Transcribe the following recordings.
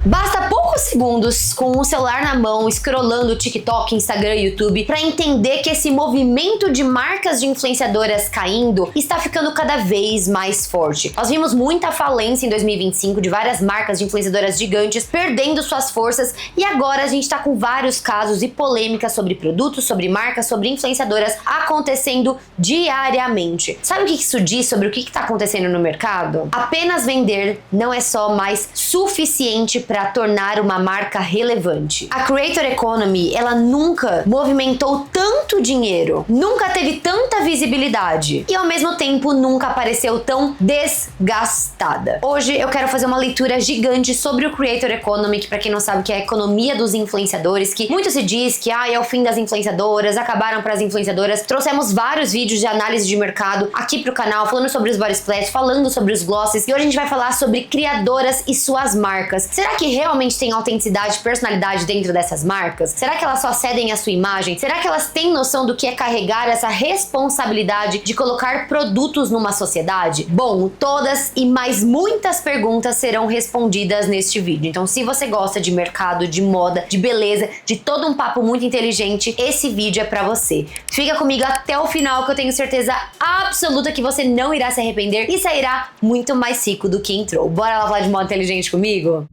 Basta poucos segundos com o celular na mão, scrollando TikTok, Instagram e YouTube para entender que esse movimento de marcas de influenciadoras caindo está ficando cada vez mais forte. Nós vimos muita falência em 2025 de várias marcas de influenciadoras gigantes perdendo suas forças e agora a gente tá com vários casos e polêmicas sobre produtos, sobre marcas, sobre influenciadoras acontecendo diariamente. Sabe o que isso diz sobre o que tá acontecendo no mercado? Apenas vender não é só mais suficiente para tornar uma marca relevante. A Creator Economy, ela nunca movimentou tanto dinheiro, nunca teve tanta visibilidade e ao mesmo tempo nunca apareceu tão desgastada. Hoje eu quero fazer uma leitura gigante sobre o Creator Economy, que pra quem não sabe que é a economia dos influenciadores, que muito se diz que é o fim das influenciadoras, acabaram para as influenciadoras. Trouxemos vários vídeos de análise de mercado aqui pro canal, falando sobre os body splash, falando sobre os glosses, e hoje a gente vai falar sobre criadoras e suas marcas. Será que realmente tem autenticidade, personalidade dentro dessas marcas? Será que elas só cedem a sua imagem? Será que elas têm noção do que é carregar essa responsabilidade de colocar produtos numa sociedade? Bom, todas e mais muitas perguntas serão respondidas neste vídeo. Então, se você gosta de mercado, de moda, de beleza, de todo um papo muito inteligente, esse vídeo é pra você. Fica comigo até o final que eu tenho certeza absoluta que você não irá se arrepender e sairá muito mais rico do que entrou. Bora lá falar de moda inteligente comigo?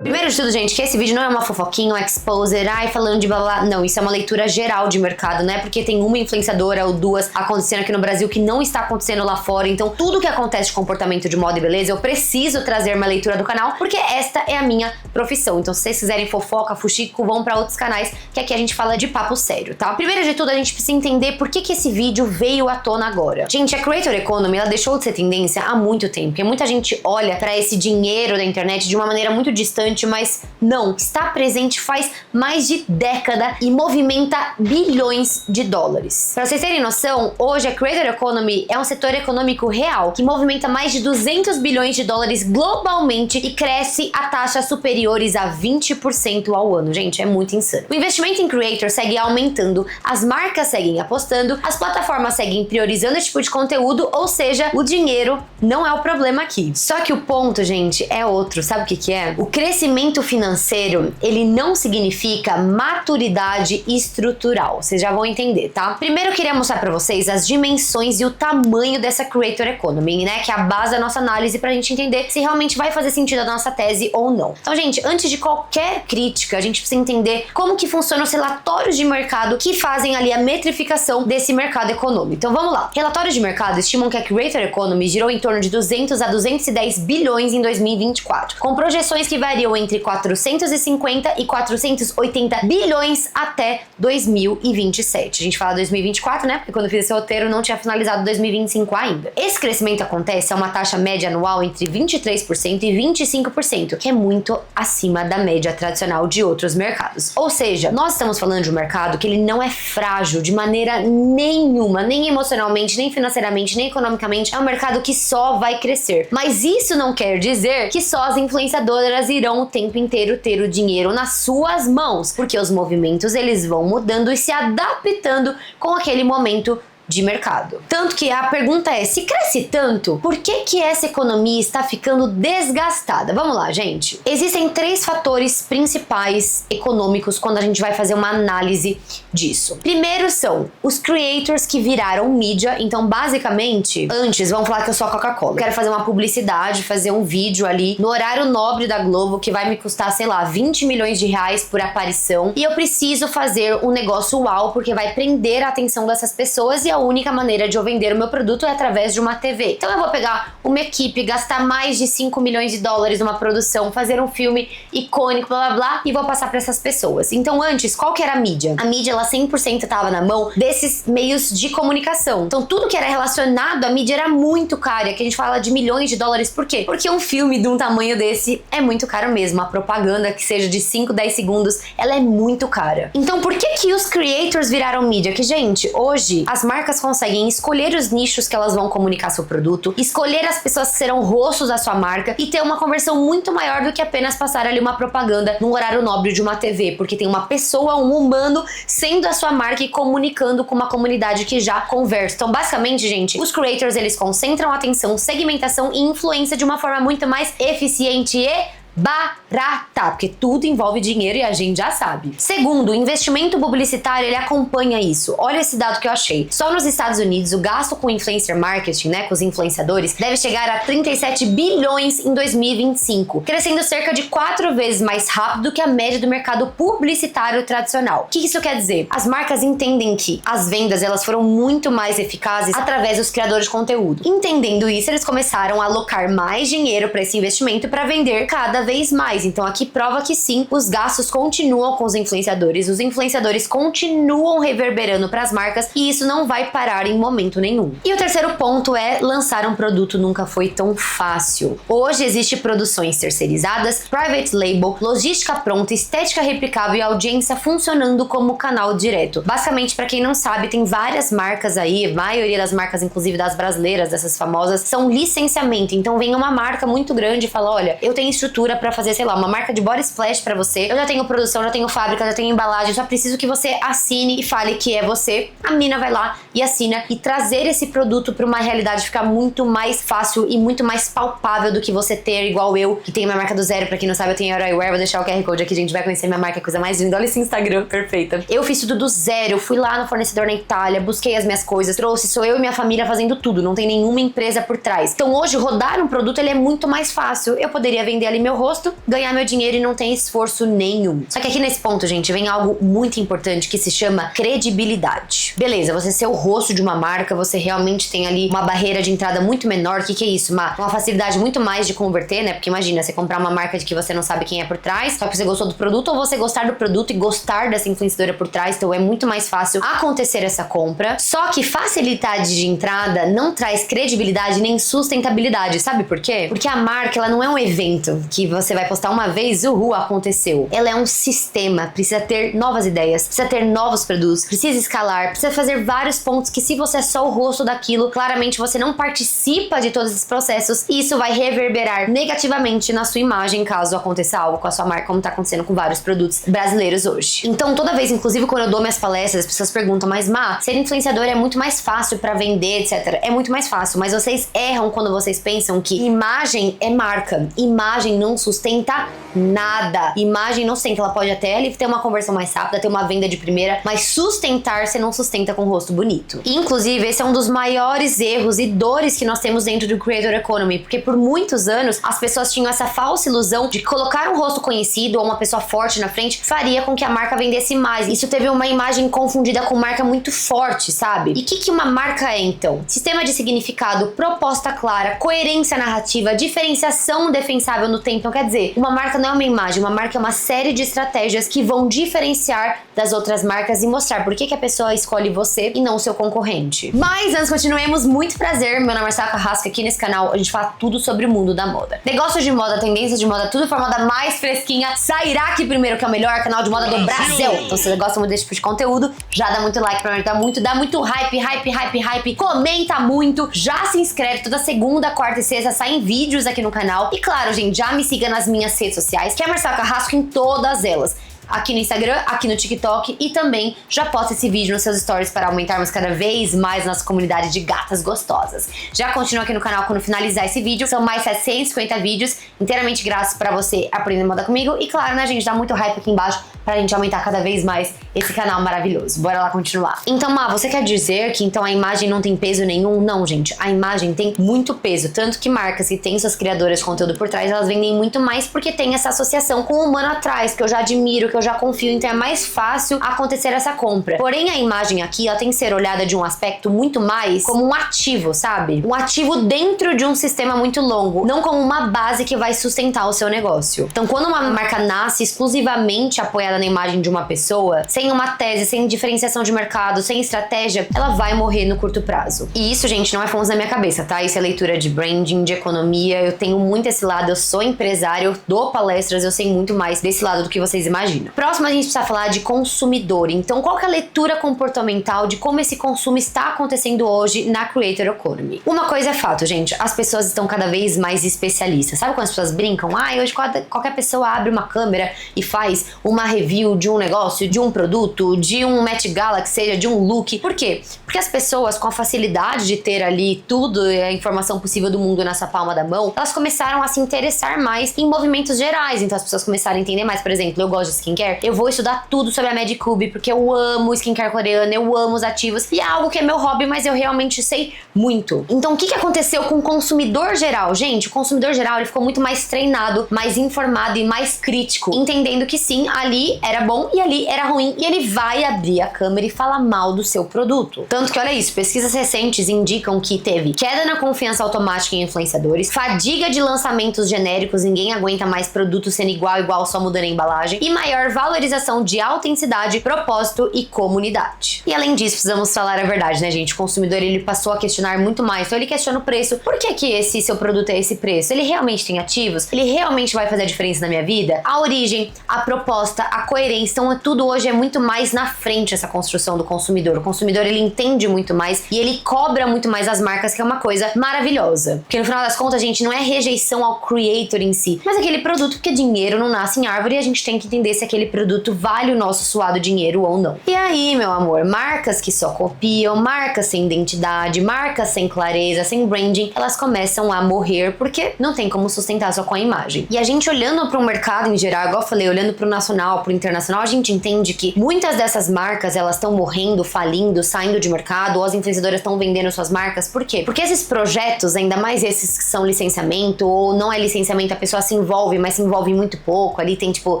Primeiro de tudo, gente, que esse vídeo não é uma fofoquinha, um exposer, falando de blá blá. Não, isso é uma leitura geral de mercado, né? Porque tem uma influenciadora ou duas acontecendo aqui no Brasil que não está acontecendo lá fora. Então, tudo que acontece de comportamento de moda e beleza, eu preciso trazer uma leitura do canal, porque esta é a minha profissão. Então, se vocês quiserem fofoca, fuxico, vão pra outros canais, que aqui a gente fala de papo sério, tá? Primeiro de tudo, a gente precisa entender por que esse vídeo veio à tona agora. Gente, a Creator Economy, ela deixou de ser tendência há muito tempo, porque muita gente olha pra esse dinheiro da internet de uma maneira muito distante, mas não, está presente faz mais de década e movimenta bilhões de dólares. Para vocês terem noção, hoje a Creator Economy é um setor econômico real que movimenta mais de 200 bilhões de dólares globalmente e cresce a taxas superiores a 20% ao ano. Gente, é muito insano. O investimento em creator segue aumentando, as marcas seguem apostando, as plataformas seguem priorizando esse tipo de conteúdo, ou seja, o dinheiro não é o problema aqui. Só que o ponto, gente, é outro. Sabe o que é? O crescimento financeiro, ele não significa maturidade estrutural. Vocês já vão entender, tá? Primeiro eu queria mostrar pra vocês as dimensões e o tamanho dessa Creator Economy, né? Que é a base da nossa análise pra gente entender se realmente vai fazer sentido a nossa tese ou não. Então, gente, antes de qualquer crítica, a gente precisa entender como que funcionam os relatórios de mercado que fazem ali a metrificação desse mercado econômico. Então, vamos lá. Relatórios de mercado estimam que a Creator Economy girou em torno de 200 a 210 bilhões em 2024, com projeções que variam entre 450 e 480 bilhões até 2027. A gente fala 2024, né? Porque quando eu fiz esse roteiro não tinha finalizado 2025 ainda. Esse crescimento acontece a uma taxa média anual entre 23% e 25%, que é muito acima da média tradicional de outros mercados. Ou seja, nós estamos falando de um mercado que ele não é frágil de maneira nenhuma, nem emocionalmente, nem financeiramente, nem economicamente. É um mercado que só vai crescer. Mas isso não quer dizer que só as influenciadoras irão o tempo inteiro ter o dinheiro nas suas mãos, porque os movimentos eles vão mudando e se adaptando com aquele momento de mercado. Tanto que a pergunta é, se cresce tanto, por que essa economia está ficando desgastada? Vamos lá, gente. Existem 3 fatores principais econômicos quando a gente vai fazer uma análise disso. Primeiro são os creators que viraram mídia. Então, basicamente, antes, vamos falar que eu sou a Coca-Cola. Quero fazer uma publicidade, fazer um vídeo ali no horário nobre da Globo, que vai me custar, sei lá, 20 milhões de reais por aparição. E eu preciso fazer um negócio uau, porque vai prender a atenção dessas pessoas e a única maneira de eu vender o meu produto é através de uma TV. Então eu vou pegar uma equipe, gastar mais de 5 milhões de dólares numa produção, fazer um filme icônico, blá blá blá, e vou passar para essas pessoas. Então antes, qual que era a mídia? A mídia, ela 100% estava na mão desses meios de comunicação. Então tudo que era relacionado à mídia era muito caro, que a gente fala de milhões de dólares. Por quê? Porque um filme de um tamanho desse é muito caro mesmo. A propaganda que seja de 5, 10 segundos, ela é muito cara. Então por que os creators viraram mídia? Que, gente, hoje as marcas marcas conseguem escolher os nichos que elas vão comunicar seu produto, escolher as pessoas que serão rostos da sua marca e ter uma conversão muito maior do que apenas passar ali uma propaganda num horário nobre de uma TV, porque tem uma pessoa, um humano, sendo a sua marca e comunicando com uma comunidade que já conversa. Então, basicamente, gente, os creators, eles concentram atenção, segmentação e influência de uma forma muito mais eficiente e barata, porque tudo envolve dinheiro e a gente já sabe. Segundo, o investimento publicitário, ele acompanha isso. Olha esse dado que eu achei. Só nos Estados Unidos, o gasto com influencer marketing, né, com os influenciadores, deve chegar a 37 bilhões em 2025, crescendo cerca de 4 vezes mais rápido do que a média do mercado publicitário tradicional. O que isso quer dizer? As marcas entendem que as vendas, elas foram muito mais eficazes através dos criadores de conteúdo. Entendendo isso, eles começaram a alocar mais dinheiro para esse investimento para vender cada vez mais. Então aqui prova que sim, os gastos continuam com os influenciadores continuam reverberando para as marcas e isso não vai parar em momento nenhum. E o terceiro ponto é: lançar um produto nunca foi tão fácil. Hoje existe produções terceirizadas, private label, logística pronta, estética replicável e audiência funcionando como canal direto. Basicamente, para quem não sabe, tem várias marcas aí, a maioria das marcas, inclusive das brasileiras, dessas famosas, são licenciamento. Então vem uma marca muito grande e fala: olha, eu tenho estrutura pra fazer, sei lá, uma marca de body splash pra você, eu já tenho produção, já tenho fábrica, já tenho embalagem, só preciso que você assine e fale que é você. A mina vai lá e assina, e trazer esse produto pra uma realidade ficar muito mais fácil e muito mais palpável do que você ter igual eu, que tenho minha marca do zero. Pra quem não sabe, eu tenho Eyewear, vou deixar o QR Code aqui, gente, vai conhecer minha marca, coisa mais linda. Olha esse Instagram, perfeita. Eu fiz tudo do zero, eu fui lá no fornecedor na Itália, busquei as minhas coisas, trouxe, sou eu e minha família fazendo tudo, não tem nenhuma empresa por trás. Então hoje, rodar um produto, ele é muito mais fácil. Eu poderia vender ali meu rosto, ganhar meu dinheiro e não tem esforço nenhum. Só que aqui nesse ponto, gente, vem algo muito importante que se chama credibilidade. Beleza, você ser o rosto de uma marca, você realmente tem ali uma barreira de entrada muito menor. O que é isso? Uma facilidade muito mais de converter, né? Porque imagina, você comprar uma marca de que você não sabe quem é por trás, só que você gostou do produto, ou você gostar do produto e gostar dessa influenciadora por trás. Então é muito mais fácil acontecer essa compra. Só que facilidade de entrada não traz credibilidade nem sustentabilidade. Sabe por quê? Porque a marca, ela não é um evento que você vai postar uma vez, aconteceu. Ela é um sistema, precisa ter novas ideias, precisa ter novos produtos, precisa escalar, precisa fazer vários pontos que, se você é só o rosto daquilo, claramente você não participa de todos esses processos e isso vai reverberar negativamente na sua imagem caso aconteça algo com a sua marca, como tá acontecendo com vários produtos brasileiros hoje. Então toda vez, inclusive quando eu dou minhas palestras, as pessoas perguntam: mas ser influenciador é muito mais fácil pra vender, etc. É muito mais fácil, mas vocês erram quando vocês pensam que imagem é marca. Imagem não sustenta nada. Imagem não sustenta, ela pode até ali ter uma conversão mais rápida, ter uma venda de primeira, mas sustentar você não sustenta com um rosto bonito. E, inclusive, esse é um dos maiores erros e dores que nós temos dentro do Creator Economy, porque por muitos anos as pessoas tinham essa falsa ilusão de colocar um rosto conhecido ou uma pessoa forte na frente faria com que a marca vendesse mais. Isso teve uma imagem confundida com marca muito forte, sabe? E o que uma marca é, então? Sistema de significado, proposta clara, coerência narrativa, diferenciação defensável no tempo. Então, quer dizer, uma marca não é uma imagem, uma marca é uma série de estratégias que vão diferenciar das outras marcas e mostrar por que a pessoa escolhe você e não o seu concorrente. Mas antes, continuemos, muito prazer, meu nome é Marcela Carrasco, aqui nesse canal a gente fala tudo sobre o mundo da moda. Negócios de moda, tendências de moda, tudo de forma mais fresquinha. Sairá aqui primeiro, que é o melhor canal de moda do Brasil. Então se você gosta muito desse tipo de conteúdo, já dá muito like pra mim, dá muito hype, comenta muito, já se inscreve, toda segunda, quarta e sexta saem vídeos aqui no canal. E claro, gente, já me siga nas minhas redes sociais, que é Marcela Carrasco em todas elas. Aqui no Instagram, aqui no TikTok, e também já posta esse vídeo nos seus stories para aumentarmos cada vez mais nossa comunidade de gatas gostosas. Já continua aqui no canal quando finalizar esse vídeo, são mais 750 vídeos inteiramente grátis para você aprender moda comigo. E claro, né, gente, dá muito hype aqui embaixo pra gente aumentar cada vez mais esse canal maravilhoso. Bora lá continuar. Então, você quer dizer que então a imagem não tem peso nenhum? Não, gente, a imagem tem muito peso, tanto que marcas que têm suas criadoras de conteúdo por trás, elas vendem muito mais porque tem essa associação com o humano atrás, que eu já admiro, que eu já confio, então é mais fácil acontecer essa compra. Porém, a imagem aqui, ela tem que ser olhada de um aspecto muito mais como um ativo, sabe? Um ativo dentro de um sistema muito longo, não como uma base que vai sustentar o seu negócio. Então, quando uma marca nasce exclusivamente apoiada na imagem de uma pessoa, sem tem uma tese, sem diferenciação de mercado, sem estratégia, ela vai morrer no curto prazo. E isso, gente, não é fontes da minha cabeça, tá? Isso é leitura de branding, de economia. Eu tenho muito esse lado, eu sou empresário, eu dou palestras, eu sei muito mais desse lado do que vocês imaginam. Próximo, a gente precisa falar de consumidor. Então, qual que é a leitura comportamental de como esse consumo está acontecendo hoje na Creator Economy? Uma coisa é fato, gente, as pessoas estão cada vez mais especialistas. Sabe quando as pessoas brincam? Hoje qualquer pessoa abre uma câmera e faz uma review de um negócio, de um produto, de um Met Gala, que seja, de um look. Por quê? Porque as pessoas, com a facilidade de ter ali tudo, a informação possível do mundo nessa palma da mão, elas começaram a se interessar mais em movimentos gerais. Então as pessoas começaram a entender mais. Por exemplo, eu gosto de skincare, eu vou estudar tudo sobre a Medicube, porque eu amo skincare coreana, eu amo os ativos, e é algo que é meu hobby, mas eu realmente sei muito. Então o que aconteceu com o consumidor geral? Gente, o consumidor geral, ele ficou muito mais treinado, mais informado e mais crítico, entendendo que sim, ali era bom e ali era ruim, e ele vai abrir a câmera e falar mal do seu produto. Tanto que, olha isso, pesquisas recentes indicam que teve queda na confiança automática em influenciadores, fadiga de lançamentos genéricos, ninguém aguenta mais produtos sendo igual, só mudando a embalagem, e maior valorização de autenticidade, propósito e comunidade. E além disso, precisamos falar a verdade, né, gente? O consumidor, ele passou a questionar muito mais, então ele questiona o preço. Por que esse seu produto é esse preço? Ele realmente tem ativos? Ele realmente vai fazer a diferença na minha vida? A origem, a proposta, a coerência, então tudo hoje é muito mais na frente, essa construção do consumidor. O consumidor, ele entende muito mais e ele cobra muito mais as marcas, que é uma coisa maravilhosa. Porque no final das contas, gente, não é rejeição ao creator em si, mas aquele produto, porque dinheiro não nasce em árvore e a gente tem que entender se aquele produto vale o nosso suado dinheiro ou não. E aí, meu amor, marcas que só copiam, marcas sem identidade, marcas sem clareza, sem branding, elas começam a morrer porque não tem como sustentar só com a imagem. E a gente olhando para o mercado em geral, igual eu falei, olhando para o nacional, para o internacional, a gente entende que muitas dessas marcas, elas estão morrendo, falindo, saindo de mercado, ou as influenciadoras estão vendendo suas marcas. Por quê? Porque esses projetos, ainda mais esses que são licenciamento, ou não é licenciamento, a pessoa se envolve, mas se envolve muito pouco, ali tem tipo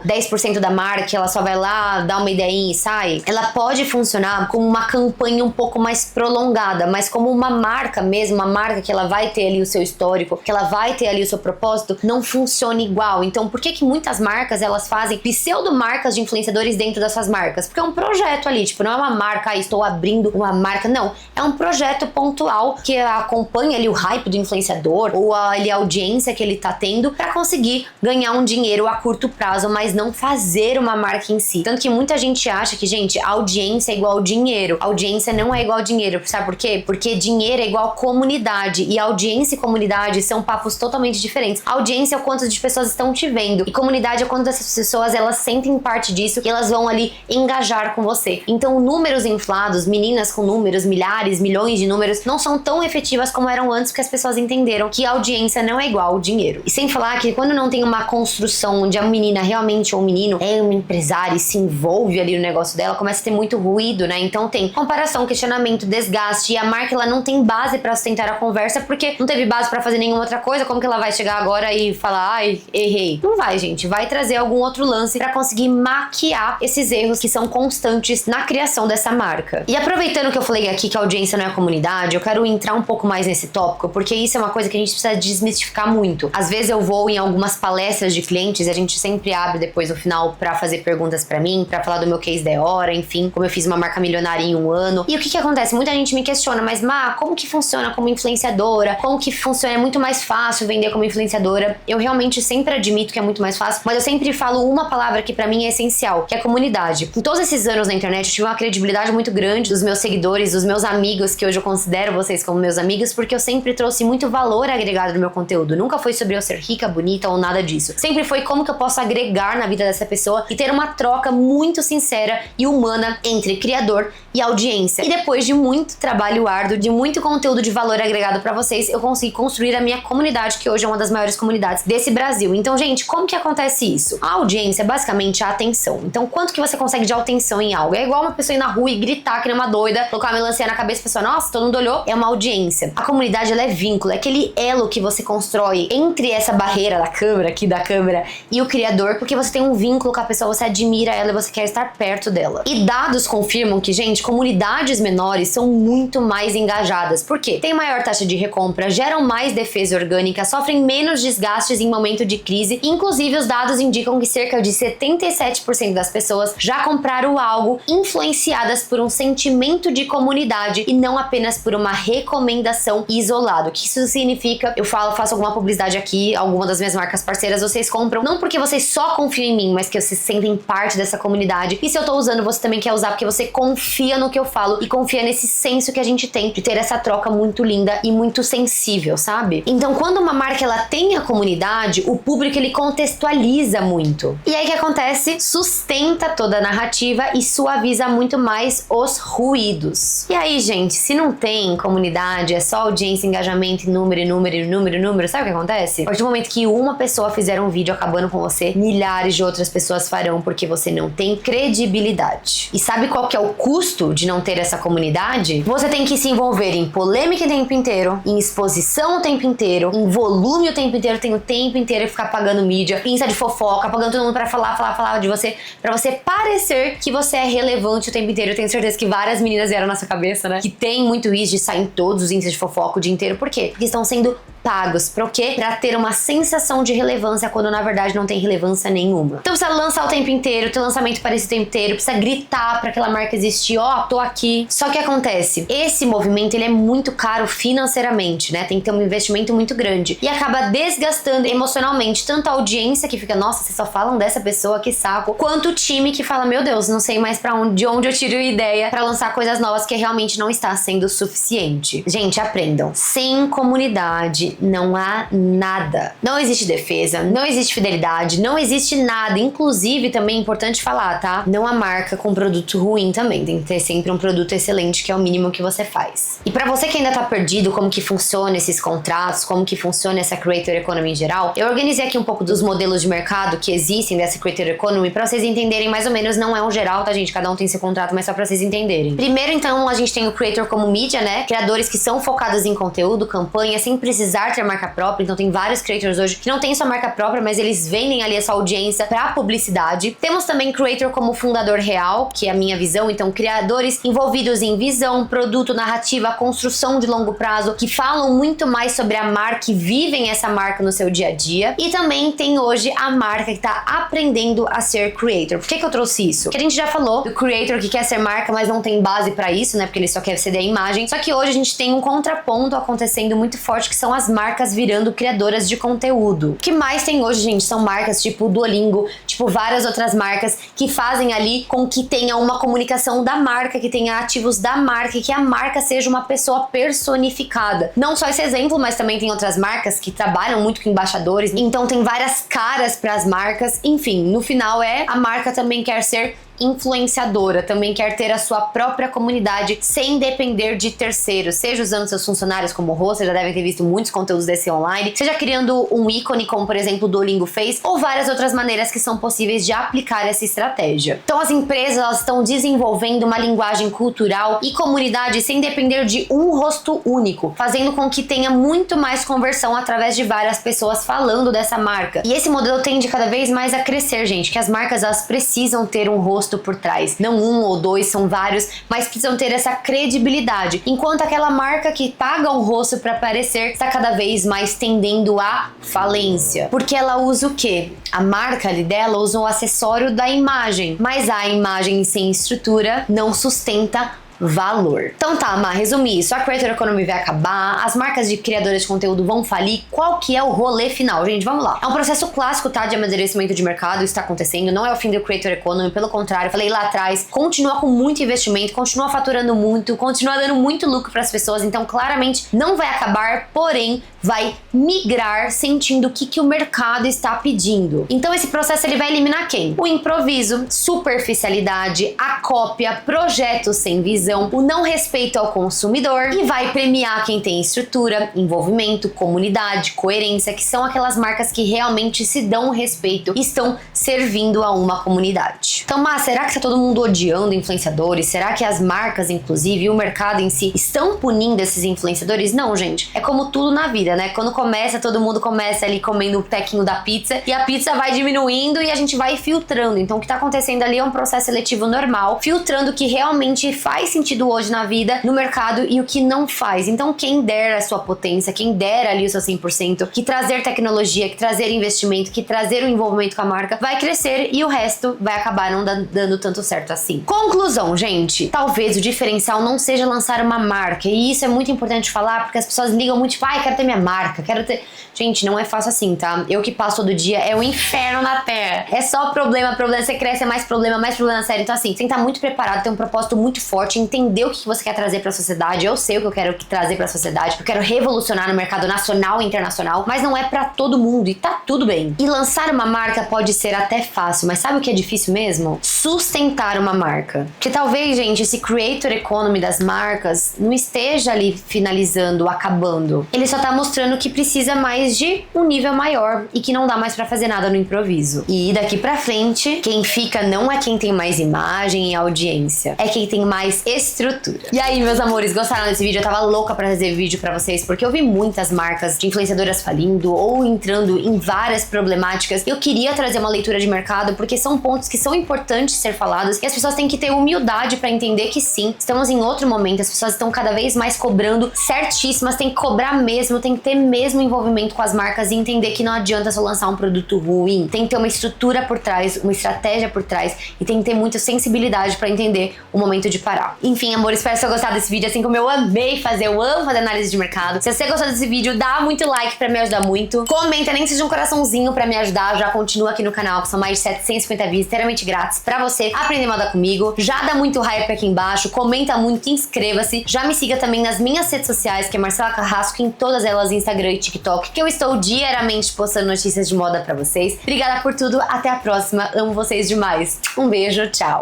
10% da marca, ela só vai lá, dá uma ideinha e sai. Ela pode funcionar como uma campanha um pouco mais prolongada, mas como uma marca mesmo, uma marca que ela vai ter ali o seu histórico, que ela vai ter ali o seu propósito, não funciona igual. Então, por que muitas marcas, elas fazem pseudo-marcas de influenciadores dentro das suas marcas? Porque é um projeto ali, tipo, não é uma marca, estou abrindo uma marca, não. É um projeto pontual que acompanha ali o hype do influenciador ou ali a audiência que ele tá tendo pra conseguir ganhar um dinheiro a curto prazo, mas não fazer uma marca em si. Tanto que muita gente acha que, gente, audiência é igual dinheiro. Audiência não é igual dinheiro. Sabe por quê? Porque dinheiro é igual comunidade, e audiência e comunidade são papos totalmente diferentes. Audiência é o quanto de pessoas estão te vendo, e comunidade é quanto essas pessoas, elas sentem parte disso e elas vão ali engajar com você. Então, números inflados, meninas com números, milhares, milhões de números, não são tão efetivas como eram antes, porque as pessoas entenderam que a audiência não é igual ao dinheiro. E sem falar que quando não tem uma construção onde a menina realmente, ou o menino, é uma empresária e se envolve ali no negócio dela, começa a ter muito ruído, né? Então tem comparação, questionamento, desgaste, e a marca, ela não tem base pra sustentar a conversa, porque não teve base pra fazer nenhuma outra coisa. Como que ela vai chegar agora e falar, ai, errei? Não vai, gente. Vai trazer algum outro lance pra conseguir maquiar esses erros que são constantes na criação dessa marca. E aproveitando que eu falei aqui que a audiência não é a comunidade, eu quero entrar um pouco mais nesse tópico, porque isso é uma coisa que a gente precisa desmistificar muito. Às vezes eu vou em algumas palestras de clientes e a gente sempre abre depois no final pra fazer perguntas pra mim, pra falar do meu case da hora, enfim, como eu fiz uma marca milionária em um ano. E o que acontece? Muita gente me questiona, mas Má, como que funciona como influenciadora? Como que funciona? É muito mais fácil vender como influenciadora. Eu realmente sempre admito que é muito mais fácil, mas eu sempre falo uma palavra que pra mim é essencial, que é comunidade. Em todos esses anos na internet, eu tive uma credibilidade muito grande dos meus seguidores, dos meus amigos, que hoje eu considero vocês como meus amigos, porque eu sempre trouxe muito valor agregado no meu conteúdo. Nunca foi sobre eu ser rica, bonita ou nada disso. Sempre foi como que eu posso agregar na vida dessa pessoa e ter uma troca muito sincera e humana entre criador e audiência. E depois de muito trabalho árduo, de muito conteúdo de valor agregado pra vocês, eu consegui construir a minha comunidade, que hoje é uma das maiores comunidades desse Brasil. Então, gente, como que acontece isso? A audiência é basicamente a atenção. Então, quanto que você consegue de atenção em algo? É igual uma pessoa ir na rua e gritar que nem uma doida, colocar uma melancia na cabeça e a pessoa, nossa, todo mundo olhou. É uma audiência. A comunidade, ela é vínculo, é aquele elo que você constrói entre essa barreira da câmera, aqui da câmera, e o criador, porque você tem um vínculo com a pessoa, você admira ela e você quer estar perto dela. E dados confirmam que, gente, comunidades menores são muito mais engajadas. Por quê? Tem maior taxa de recompra, geram mais defesa orgânica, sofrem menos desgastes em momento de crise. Inclusive, os dados indicam que cerca de 77% das pessoas já comprar o algo influenciadas por um sentimento de comunidade e não apenas por uma recomendação isolada. O que isso significa? Eu faço alguma publicidade aqui, alguma das minhas marcas parceiras, vocês compram não porque vocês só confiam em mim, mas que vocês se sentem parte dessa comunidade. E se eu tô usando, você também quer usar porque você confia no que eu falo e confia nesse senso que a gente tem de ter essa troca muito linda e muito sensível, sabe? Então, quando uma marca ela tem a comunidade, o público ele contextualiza muito. E aí o que acontece? Sustenta toda a narrativa e suaviza muito mais os ruídos. E aí, gente, se não tem comunidade, é só audiência, engajamento, número, sabe o que acontece? A partir do momento que uma pessoa fizer um vídeo acabando com você, milhares de outras pessoas farão porque você não tem credibilidade. E sabe qual que é o custo de não ter essa comunidade? Você tem que se envolver em polêmica o tempo inteiro, em exposição o tempo inteiro, em volume o tempo inteiro, tem o tempo inteiro e ficar pagando mídia, insta de fofoca, pagando todo mundo pra falar de você, pra você parecer que você é relevante o tempo inteiro. Eu tenho certeza que várias meninas vieram na sua cabeça, né? Que tem muito isso de sair em todos os instas de fofoca o dia inteiro. Por quê? Porque estão sendo pagos. Pra o quê? Pra ter uma sensação de relevância quando na verdade não tem relevância nenhuma. Então precisa lançar o tempo inteiro, ter lançamento para esse tempo inteiro, precisa gritar pra aquela marca existir, ó, tô aqui. Só que acontece, esse movimento ele é muito caro financeiramente, né? Tem que ter um investimento muito grande e acaba desgastando emocionalmente tanto a audiência que fica, nossa, vocês só falam dessa pessoa, que saco, quanto o time que fala, meu Deus, não sei mais de onde eu tiro ideia pra lançar coisas novas que realmente não está sendo suficiente. Gente, aprendam. Sem comunidade não há nada. Não existe defesa, não existe fidelidade, não existe nada. Inclusive, também é importante falar, tá? Não há marca com produto ruim também. Tem que ter sempre um produto excelente, que é o mínimo que você faz. E pra você que ainda tá perdido como que funciona esses contratos, como que funciona essa Creator Economy em geral, eu organizei aqui um pouco dos modelos de mercado que existem dessa Creator Economy pra vocês entenderem mais ou menos. Não é um geral, tá, gente? Cada um tem seu contrato, mas só pra vocês entenderem. Primeiro, então, a gente tem o Creator como mídia, né? Criadores que são focados em conteúdo, campanha, sem precisar ter marca própria. Então tem vários creators hoje que não tem sua marca própria, mas eles vendem ali essa audiência pra publicidade. Temos também creator como fundador real, que é a minha visão. Então criadores envolvidos em visão, produto, narrativa, construção de longo prazo, que falam muito mais sobre a marca e vivem essa marca no seu dia a dia. E também tem hoje a marca que tá aprendendo a ser creator. Por que eu trouxe isso? Porque a gente já falou do creator que quer ser marca, mas não tem base pra isso, né? Porque ele só quer ceder a imagem. Só que hoje a gente tem um contraponto acontecendo muito forte, que são as marcas virando criadoras de conteúdo. O que mais tem hoje, gente, são marcas tipo Duolingo, tipo várias outras marcas que fazem ali com que tenha uma comunicação da marca, que tenha ativos da marca, que a marca seja uma pessoa personificada. Não só esse exemplo, mas também tem outras marcas que trabalham muito com embaixadores, então tem várias caras para as marcas. Enfim, no final a marca também quer ser influenciadora, também quer ter a sua própria comunidade sem depender de terceiros, seja usando seus funcionários como host, vocês já devem ter visto muitos conteúdos desse online, seja criando um ícone como por exemplo o Duolingo fez, ou várias outras maneiras que são possíveis de aplicar essa estratégia. Então as empresas elas estão desenvolvendo uma linguagem cultural e comunidade sem depender de um rosto único, fazendo com que tenha muito mais conversão através de várias pessoas falando dessa marca. E esse modelo tende cada vez mais a crescer, gente, que as marcas elas precisam ter um rosto por trás, não um ou dois, são vários, mas precisam ter essa credibilidade, enquanto aquela marca que paga um rosto para aparecer está cada vez mais tendendo à falência, porque ela usa o quê? A marca ali dela usa um acessório da imagem, mas a imagem sem estrutura não sustenta valor. Então tá, Má, resumir isso. A Creator Economy vai acabar, as marcas de criadores de conteúdo vão falir. Qual que é o rolê final? Gente, vamos lá. É um processo clássico, tá, de amadurecimento de mercado, isso tá acontecendo, não é o fim do Creator Economy, pelo contrário, falei lá atrás, continua com muito investimento, continua faturando muito, continua dando muito lucro para as pessoas, então claramente não vai acabar, porém vai migrar sentindo o que o mercado está pedindo. Então esse processo ele vai eliminar quem? O improviso, superficialidade, a cópia, projetos sem visão, o não respeito ao consumidor e vai premiar quem tem estrutura, envolvimento, comunidade, coerência, que são aquelas marcas que realmente se dão respeito e estão servindo a uma comunidade. Então, mas será que está todo mundo odiando influenciadores? Será que as marcas, inclusive, e o mercado em si estão punindo esses influenciadores? Não, gente. É como tudo na vida, né? Quando começa, todo mundo começa ali comendo o tequinho da pizza e a pizza vai diminuindo e a gente vai filtrando. Então, o que está acontecendo ali é um processo seletivo normal, filtrando o que realmente faz sentido hoje na vida, no mercado e o que não faz. Então, quem dera a sua potência, quem dera ali o seu 100%, que trazer tecnologia, que trazer investimento, que trazer o envolvimento com a marca, vai crescer e o resto vai acabar não dando tanto certo assim. Conclusão, gente. Talvez o diferencial não seja lançar uma marca. E isso é muito importante falar, porque as pessoas ligam muito, tipo, ai, quero ter minha marca, quero ter... Gente, não é fácil assim, tá? Eu que passo todo dia, é o inferno na terra. É só problema, você cresce, é mais problema sério. Então assim, você tem que estar muito preparado, ter um propósito muito forte, entender o que você quer trazer pra sociedade. Eu sei o que eu quero trazer pra sociedade, eu quero revolucionar no mercado nacional e internacional, mas não é pra todo mundo e tá tudo bem. E lançar uma marca pode ser até fácil, mas sabe o que é difícil mesmo? Sustentar uma marca. Porque talvez, gente, esse creator economy das marcas não esteja ali finalizando, acabando. Ele só tá mostrando que precisa mais de um nível maior e que não dá mais pra fazer nada no improviso. E daqui pra frente, quem fica não é quem tem mais imagem e audiência, é quem tem mais estrutura. E aí, meus amores, gostaram desse vídeo? Eu tava louca pra trazer vídeo pra vocês, porque eu vi muitas marcas de influenciadoras falindo ou entrando em várias problemáticas. Eu queria trazer uma leitura de mercado, porque são pontos que são importantes ser falados e as pessoas têm que ter humildade pra entender que sim, estamos em outro momento, as pessoas estão cada vez mais cobrando certíssimas, tem que cobrar mesmo, tem que ter mesmo envolvimento com as marcas e entender que não adianta só lançar um produto ruim, tem que ter uma estrutura por trás, uma estratégia por trás e tem que ter muita sensibilidade pra entender o momento de parar. Enfim, amor, espero que você tenha gostado desse vídeo, assim como eu amei fazer, eu amo fazer análise de mercado. Se você gostou desse vídeo, dá muito like pra me ajudar muito. Comenta, nem que seja um coraçãozinho pra me ajudar, já continua aqui no canal, que são mais de 750 vídeos inteiramente grátis pra você aprender moda comigo. Já dá muito hype aqui embaixo, comenta muito, inscreva-se. Já me siga também nas minhas redes sociais, que é Marcela Carrasco, em todas elas, Instagram e TikTok, que eu estou diariamente postando notícias de moda pra vocês. Obrigada por tudo, até a próxima, amo vocês demais. Um beijo, tchau!